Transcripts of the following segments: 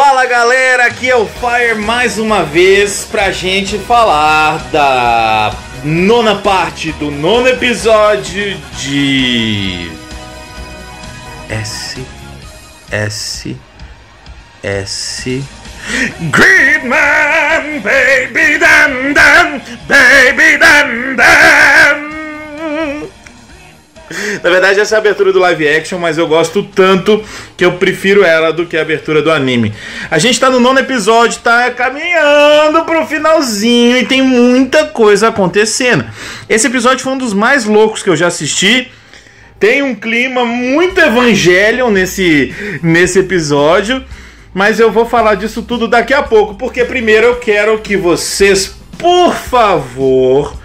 Fala galera, aqui é o Fire mais uma vez pra gente falar da nona parte do nono episódio de S Gridman, baby dum dum, baby dum dum. Na verdade essa é a abertura do live action, mas eu gosto tanto que eu prefiro ela do que a abertura do anime. A gente tá no nono episódio, tá caminhando pro finalzinho e tem muita coisa acontecendo. Esse episódio foi um dos mais loucos que eu já assisti. Tem um clima muito Evangelion nesse episódio, mas eu vou falar disso tudo daqui a pouco, porque primeiro eu quero que vocês, por favor,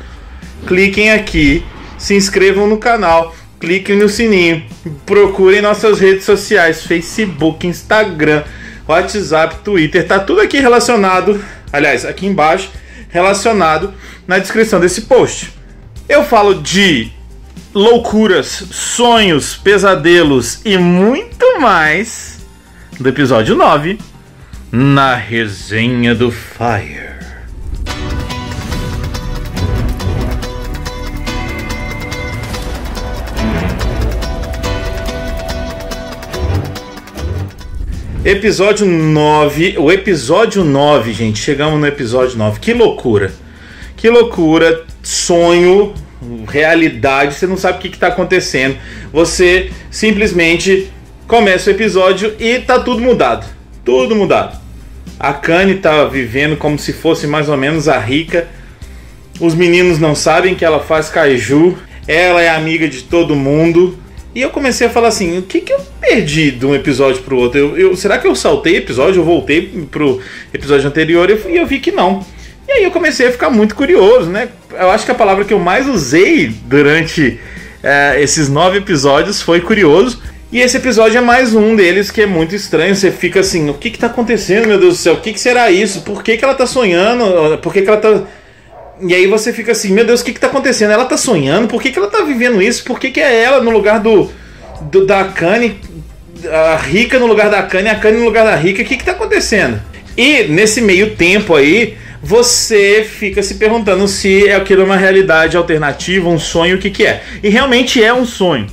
cliquem aqui, se inscrevam no canal, cliquem no sininho, procurem nossas redes sociais, Facebook, Instagram, WhatsApp, Twitter, tá tudo aqui relacionado, aliás, aqui embaixo, relacionado na descrição desse post. Eu falo de loucuras, sonhos, pesadelos e muito mais do episódio 9 na resenha do Fire. Episódio 9, o episódio 9, gente, chegamos no episódio 9, que loucura, sonho, realidade, você não sabe o que está acontecendo, você simplesmente começa o episódio e tá tudo mudado, a Kanye tá vivendo como se fosse mais ou menos a Rika, os meninos não sabem que ela faz kaiju, ela é amiga de todo mundo. E eu comecei a falar assim, o que eu perdi de um episódio pro outro? Será que eu saltei episódio? Eu voltei pro episódio anterior e eu vi que não. E aí eu comecei a ficar muito curioso, né? Eu acho que a palavra que eu mais usei durante esses 9 episódios foi curioso. E esse episódio é mais um deles que é muito estranho. Você fica assim, o que tá acontecendo, meu Deus do céu? O que será isso? Por que ela tá sonhando? Por que ela tá... E aí você fica assim, meu Deus, o que tá acontecendo? Ela tá sonhando? Por que ela tá vivendo isso? Por que é ela no lugar da Kanye, a Rika no lugar da Kanye, a Kanye no lugar da Rika? O que tá acontecendo? E nesse meio tempo aí, você fica se perguntando se aquilo é uma realidade alternativa, um sonho, o que é. E realmente é um sonho.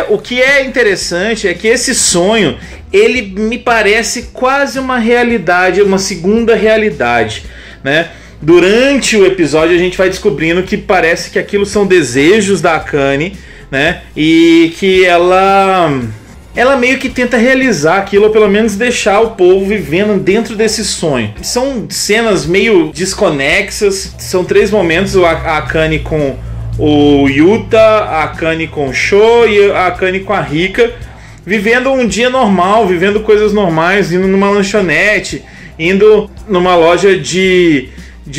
O que é interessante é que esse sonho, ele me parece quase uma realidade, uma segunda realidade, né? Durante o episódio a gente vai descobrindo que parece que aquilo são desejos da Kanye, né? E que ela meio que tenta realizar aquilo, ou pelo menos deixar o povo vivendo dentro desse sonho. São cenas meio desconexas, são 3 momentos, a Kanye com o Yuta, a Kanye com o Sho e a Kanye com a Rika, vivendo um dia normal, vivendo coisas normais, indo numa lanchonete, indo numa loja de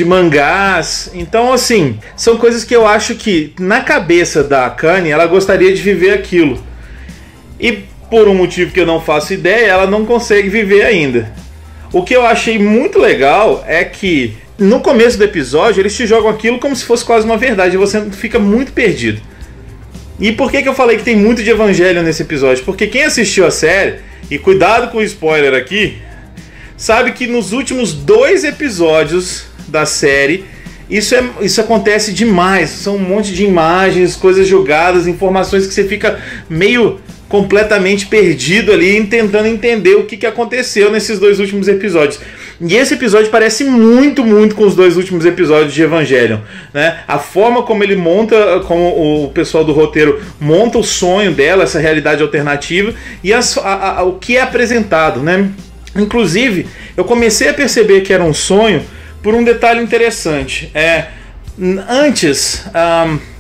mangás. Então assim, são coisas que eu acho que na cabeça da Kanye ela gostaria de viver aquilo, e por um motivo que eu não faço ideia, ela não consegue viver ainda. O que eu achei muito legal é que no começo do episódio eles te jogam aquilo como se fosse quase uma verdade, e você fica muito perdido. E por que eu falei que tem muito de evangelho nesse episódio? Porque quem assistiu a série, e cuidado com o spoiler aqui, sabe que nos últimos 2 episódios da série, isso acontece demais. São um monte de imagens, coisas jogadas, informações que você fica meio completamente perdido ali, tentando entender o que aconteceu nesses 2 últimos episódios. E esse episódio parece muito com os 2 últimos episódios de Evangelion, né? A forma como ele monta, como o pessoal do roteiro monta o sonho dela, essa realidade alternativa, e o que é apresentado, né? Inclusive, eu comecei a perceber que era um sonho por um detalhe interessante. Antes,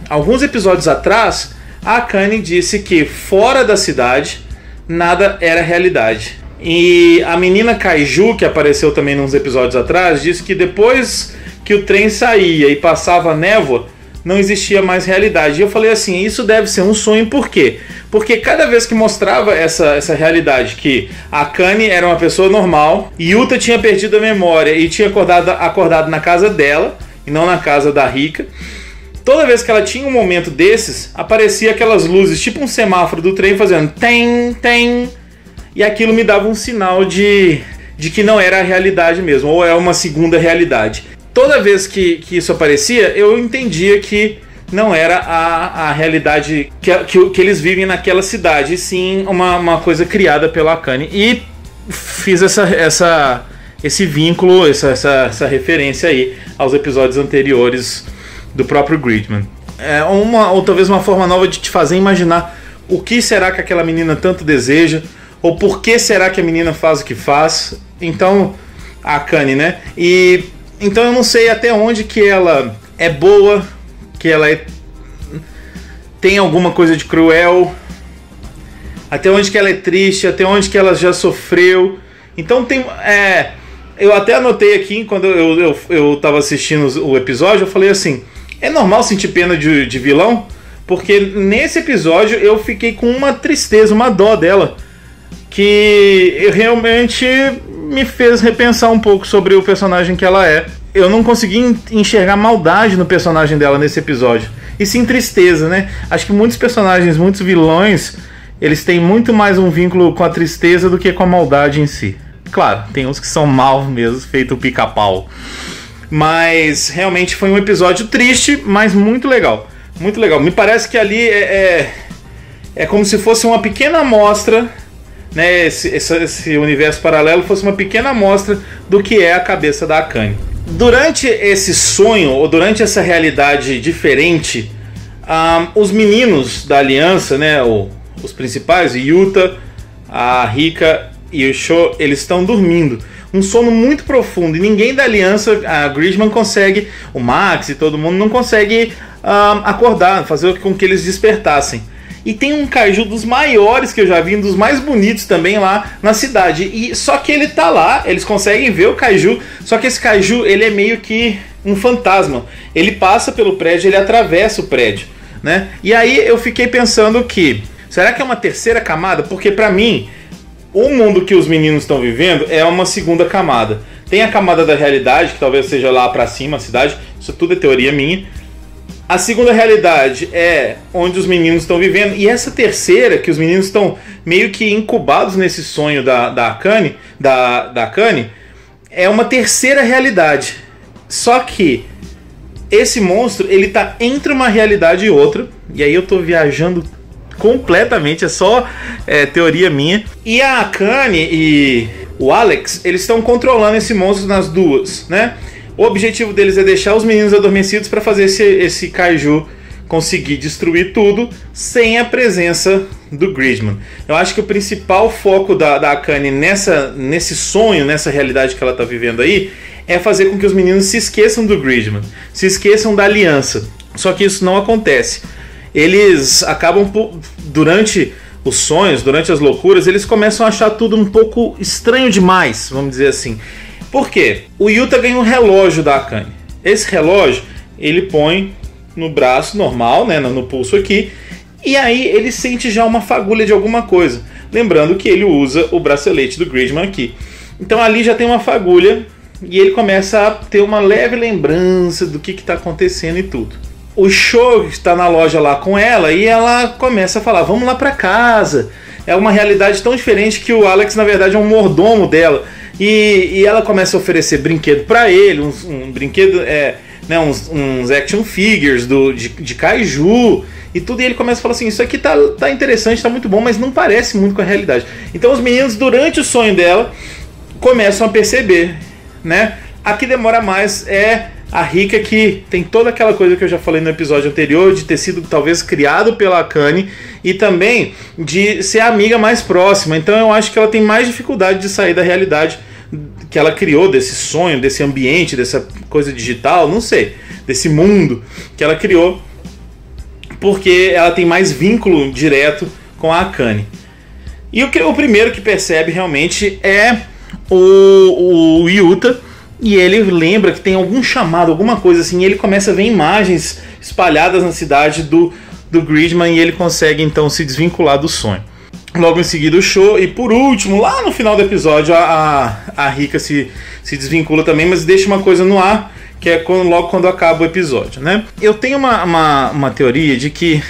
alguns episódios atrás, a Kanye disse que fora da cidade nada era realidade. E a menina Kaiju, que apareceu também nos episódios atrás, disse que depois que o trem saía e passava a névoa, não existia mais realidade. E eu falei assim, isso deve ser um sonho, por quê? Porque cada vez que mostrava essa realidade, que a Kanye era uma pessoa normal, Yuta tinha perdido a memória e tinha acordado na casa dela, e não na casa da Rika, toda vez que ela tinha um momento desses, aparecia aquelas luzes, tipo um semáforo do trem fazendo tem. e aquilo me dava um sinal de que não era a realidade mesmo, ou é uma segunda realidade. Toda vez que isso aparecia, eu entendia que não era a realidade que eles vivem naquela cidade, e sim uma coisa criada pela Akane. E fiz esse vínculo, essa referência aí aos episódios anteriores do próprio Gridman. Ou talvez uma forma nova de te fazer imaginar o que será que aquela menina tanto deseja, ou por que será que a menina faz o que faz. Então, a Akane, né? E então eu não sei até onde que ela é boa, que ela tem alguma coisa de cruel, até onde que ela é triste, até onde que ela já sofreu. Então eu até anotei aqui, quando eu tava assistindo o episódio, eu falei assim, é normal sentir pena de vilão? Porque nesse episódio eu fiquei com uma tristeza, uma dó dela, que realmente me fez repensar um pouco sobre o personagem que ela é. Eu não consegui enxergar maldade no personagem dela nesse episódio, e sim tristeza, né? Acho que muitos personagens, muitos vilões, eles têm muito mais um vínculo com a tristeza do que com a maldade em si. Claro, tem uns que são mal mesmo, feito pica-pau. Mas realmente foi um episódio triste, mas muito legal. Muito legal. Me parece que ali é como se fosse uma pequena amostra, né? Esse universo paralelo fosse uma pequena amostra do que é a cabeça da Akane. Durante esse sonho, ou durante essa realidade diferente, os meninos da aliança, né? Os principais, Yuta, a Rika e o Sho, eles estão dormindo. Um sono muito profundo, e ninguém da aliança, a Gridman consegue, o Max e todo mundo não consegue acordar, fazer com que eles despertassem. E tem um kaiju dos maiores que eu já vi, um dos mais bonitos também lá na cidade. E só que ele tá lá, eles conseguem ver o kaiju, só que esse kaiju, ele é meio que um fantasma. Ele passa pelo prédio, ele atravessa o prédio, né? E aí eu fiquei pensando que, será que é uma terceira camada? Porque pra mim, o mundo que os meninos estão vivendo é uma segunda camada. Tem a camada da realidade, que talvez seja lá pra cima, a cidade. Isso tudo é teoria minha. A segunda realidade é onde os meninos estão vivendo. E essa terceira, que os meninos estão meio que incubados nesse sonho da Akane, é uma terceira realidade. Só que esse monstro, ele tá entre uma realidade e outra. E aí eu tô viajando completamente, é só teoria minha. E a Akane e o Alex, eles estão controlando esse monstro nas duas, né? O objetivo deles é deixar os meninos adormecidos para fazer esse kaiju conseguir destruir tudo sem a presença do Gridman. Eu acho que o principal foco da Akane nesse sonho, nessa realidade que ela está vivendo aí, é fazer com que os meninos se esqueçam do Gridman, se esqueçam da aliança. Só que isso não acontece. Eles acabam, durante os sonhos, durante as loucuras, eles começam a achar tudo um pouco estranho demais, vamos dizer assim. Por quê? O Yuta ganha um relógio da Akane. Esse relógio ele põe no braço normal, né, no pulso aqui, e aí ele sente já uma fagulha de alguma coisa. Lembrando que ele usa o bracelete do Gridman aqui. Então ali já tem uma fagulha e ele começa a ter uma leve lembrança do que está acontecendo e tudo. O Sho está na loja lá com ela e ela começa a falar, vamos lá para casa. É uma realidade tão diferente que o Alex na verdade é um mordomo dela. E ela começa a oferecer brinquedo para ele, uns action figures de kaiju e tudo, e ele começa a falar assim, isso aqui tá interessante, tá muito bom, mas não parece muito com a realidade. Então os meninos, durante o sonho dela, começam a perceber, né? A que demora mais é a Rika, que tem toda aquela coisa que eu já falei no episódio anterior, de ter sido talvez criado pela Akane e também de ser a amiga mais próxima. Então eu acho que ela tem mais dificuldade de sair da realidade que ela criou, desse sonho, desse ambiente, dessa coisa digital, não sei, desse mundo que ela criou, porque ela tem mais vínculo direto com a Akane. E o primeiro que percebe realmente é o Yuta. E ele lembra que tem algum chamado, alguma coisa assim, e ele começa a ver imagens espalhadas na cidade do Gridman, e ele consegue então se desvincular do sonho. Logo em seguida o Sho, e por último, lá no final do episódio, a Rika se desvincula também, mas deixa uma coisa no ar, que é logo quando acaba o episódio, né? Eu tenho uma teoria de que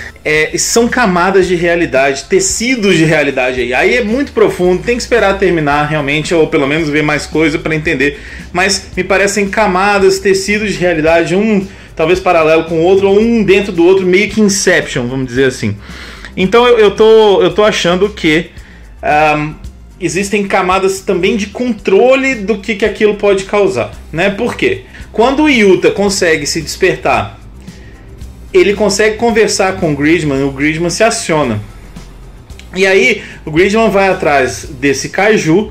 são camadas de realidade, tecidos de realidade aí. Aí é muito profundo, tem que esperar terminar realmente, ou pelo menos ver mais coisa para entender. Mas me parecem camadas, tecidos de realidade, um talvez paralelo com o outro, ou um dentro do outro, meio que Inception, vamos dizer assim. Então eu tô achando que existem camadas também de controle do que aquilo pode causar, né? Por quê? Quando o Yuta consegue se despertar, ele consegue conversar com o Gridman se aciona. E aí o Gridman vai atrás desse Kaiju,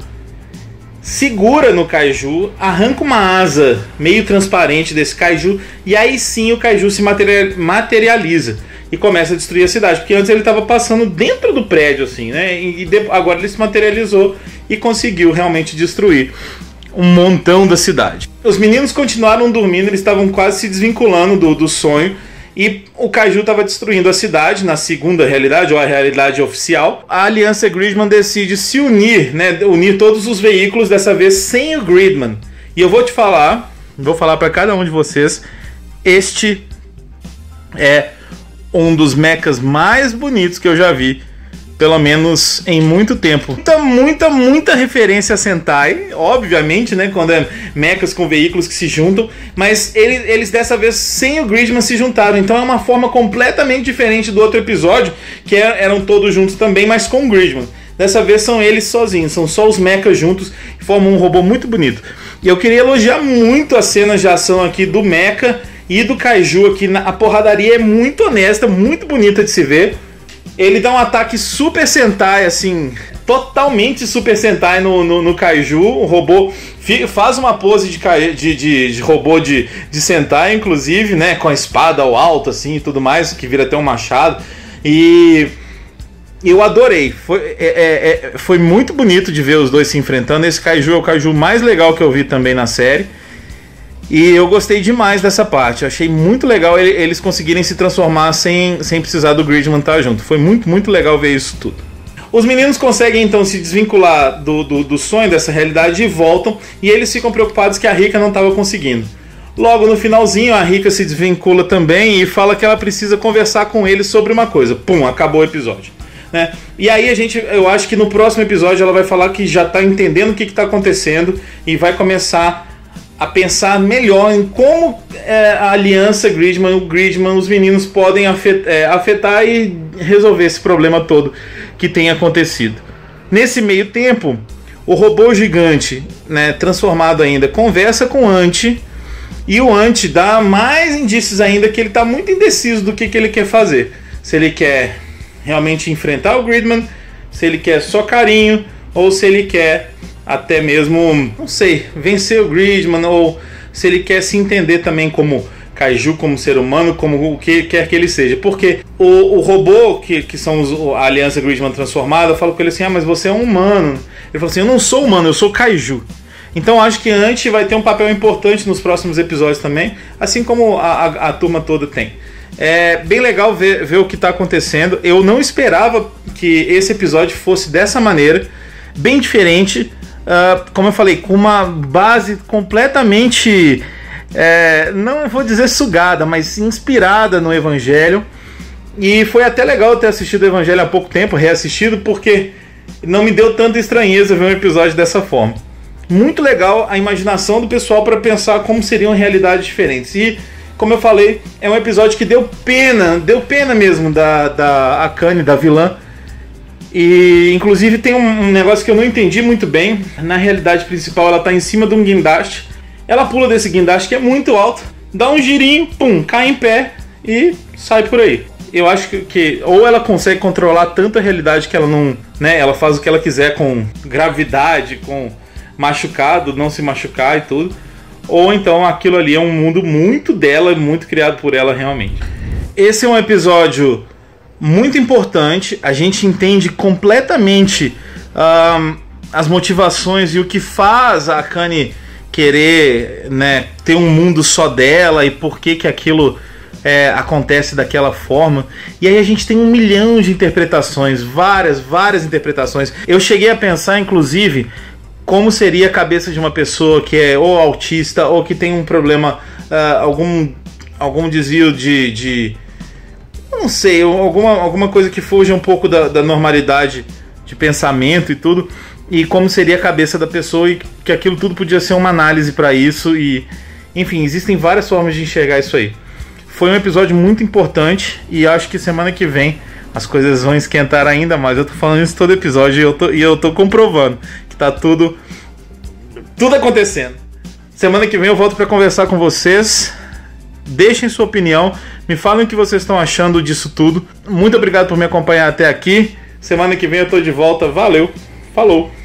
segura no Kaiju, arranca uma asa meio transparente desse Kaiju, e aí sim o Kaiju se materializa e começa a destruir a cidade, porque antes ele estava passando dentro do prédio assim, né? E agora ele se materializou e conseguiu realmente destruir um montão da cidade. Os meninos continuaram dormindo, eles estavam quase se desvinculando do sonho, e o Kaiju estava destruindo a cidade na segunda realidade, ou a realidade oficial. A Aliança Gridman decide se unir, né? Unir todos os veículos, dessa vez sem o Gridman. E eu vou falar para cada um de vocês, este é um dos mechas mais bonitos que eu já vi, pelo menos em muito tempo. Muita referência a Sentai, obviamente, né? Quando é mechas com veículos que se juntam, mas eles dessa vez sem o Gridman se juntaram. Então é uma forma completamente diferente do outro episódio, que eram todos juntos também, mas com o Gridman. Dessa vez são eles sozinhos, são só os mechas juntos e formam um robô muito bonito. E eu queria elogiar muito as cenas de ação aqui do mecha e do Kaiju aqui. A porradaria é muito honesta, muito bonita de se ver. Ele dá um ataque Super Sentai, assim, totalmente Super Sentai no Kaiju. O robô faz uma pose de robô de Sentai, inclusive, né? Com a espada ao alto, assim, e tudo mais, que vira até um machado. E eu adorei. Foi muito bonito de ver os dois se enfrentando. Esse Kaiju é o Kaiju mais legal que eu vi também na série. E eu gostei demais dessa parte. Eu achei muito legal eles conseguirem se transformar sem precisar do Gridman estar junto. Foi muito legal ver isso tudo. Os meninos conseguem então se desvincular do sonho, dessa realidade, e voltam. E eles ficam preocupados que a Rika não estava conseguindo. Logo no finalzinho, a Rika se desvincula também e fala que ela precisa conversar com eles sobre uma coisa. Pum, acabou o episódio, né? E aí eu acho que no próximo episódio ela vai falar que já está entendendo o que está acontecendo e vai começar a pensar melhor em como a aliança Gridman, o Gridman, os meninos podem afetar e resolver esse problema todo que tem acontecido. Nesse meio tempo, o robô gigante, né, transformado ainda, conversa com o Anti, e o Anti dá mais indícios ainda que ele está muito indeciso do que ele quer fazer. Se ele quer realmente enfrentar o Gridman, se ele quer só carinho, ou se ele quer até mesmo, não sei, vencer o Gridman, ou se ele quer se entender também como Kaiju, como ser humano, como o que quer que ele seja. Porque o robô, que são a Aliança Gridman transformada, fala com ele assim: mas você é um humano. Ele falou assim: eu não sou humano, eu sou Kaiju. Então acho que Anti vai ter um papel importante nos próximos episódios também, assim como a turma toda tem. É bem legal ver o que está acontecendo. Eu não esperava que esse episódio fosse dessa maneira, bem diferente. Como eu falei, com uma base completamente, não vou dizer sugada, mas inspirada no Evangelho. E foi até legal ter assistido o Evangelho há pouco tempo, reassistido, porque não me deu tanta estranheza ver um episódio dessa forma. Muito legal a imaginação do pessoal para pensar como seriam realidades diferentes. E, como eu falei, é um episódio que deu pena mesmo da Akane, da vilã. E inclusive tem um negócio que eu não entendi muito bem. Na realidade principal ela está em cima de um guindaste. Ela pula desse guindaste que é muito alto, dá um girinho, pum, cai em pé e sai por aí. Eu acho que ou ela consegue controlar tanto a realidade que ela não, né, ela faz o que ela quiser com gravidade, com machucado, não se machucar e tudo. Ou então aquilo ali é um mundo muito dela, muito criado por ela realmente. Esse é um episódio muito importante, a gente entende completamente as motivações e o que faz a Akane querer, né, ter um mundo só dela e por que aquilo acontece daquela forma. E aí a gente tem 1 milhão de interpretações, várias interpretações. Eu cheguei a pensar, inclusive, como seria a cabeça de uma pessoa que é ou autista ou que tem um problema, algum desvio de não sei, alguma coisa que fuja um pouco da normalidade de pensamento e tudo, e como seria a cabeça da pessoa, e que aquilo tudo podia ser uma análise para isso, e enfim, existem várias formas de enxergar isso aí. Foi um episódio muito importante, e acho que semana que vem as coisas vão esquentar ainda mais. Eu tô falando isso todo episódio e eu tô comprovando que tá tudo acontecendo. Semana que vem eu volto para conversar com vocês. Deixem sua opinião, me falem o que vocês estão achando disso tudo. Muito obrigado por me acompanhar até aqui. Semana que vem eu tô de volta. Valeu, falou!